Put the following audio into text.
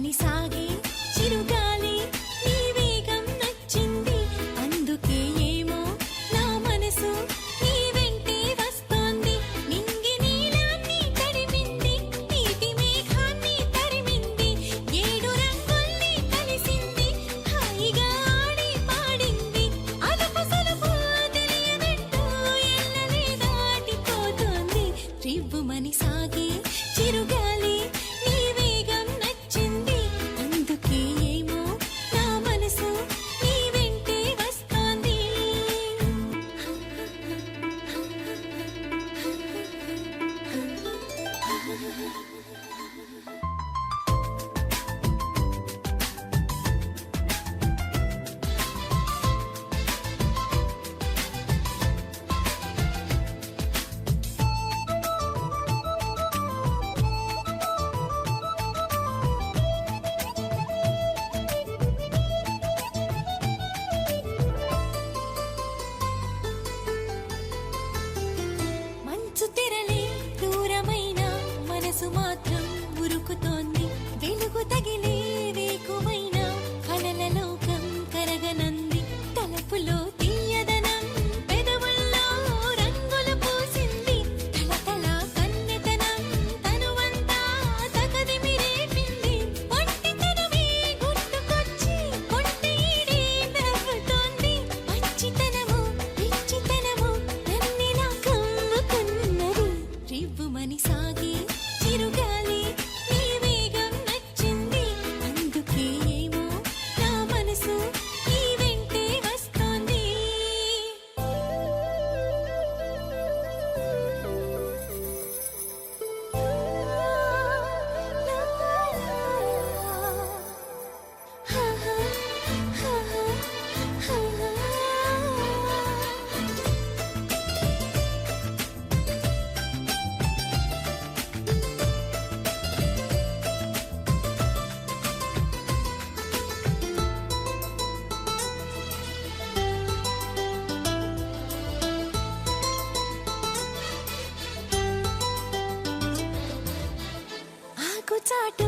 రివ్వుమని సాగే చిరుగాలి నీ వేగం నచ్చింది అందుకే ఏమో నా మనసు నీ వెంటే వస్తోంది నింగి నీలాన్ని తడిమింది నీటి మేఘాన్ని తరిమింది ఏడు రంగుల్ని కలిసింది హాయిగా ఆడి పాడింది అలుపు సలుపు తెలియనట్టు ఎల్లలే దాటిపోతోంది రివ్వుమని సాగే చిరుగాలి నీ వేగం నచ్చింది అందుకే ఏమో నా మనసు నీ వెంటే వస్తోంది మంచు తెరలే దూరమైన మనసు మాత్రం ఉరుకుతోంది వెలుగు తగిలే వేకువైన కలల లోకం కరగనంది తలపులో తీయదనం పెదవుల్లో రంగులు పూసింది తలతల కన్నెతనం తనువంతా తగదిమి రేపింది ఒంటితనమే గుర్తుకొచ్చి కొంటె ఈడే నవ్వుతోంది పచ్చితనము పిచ్చితనము నన్నిలా కమ్ముకున్నది రివ్వుమని సాగే చిరుగాలి నీ వేగం నచ్చింది అందుకే ఏమో నా మనసు నీ వెంటే వస్తోంది ఆకుచాటు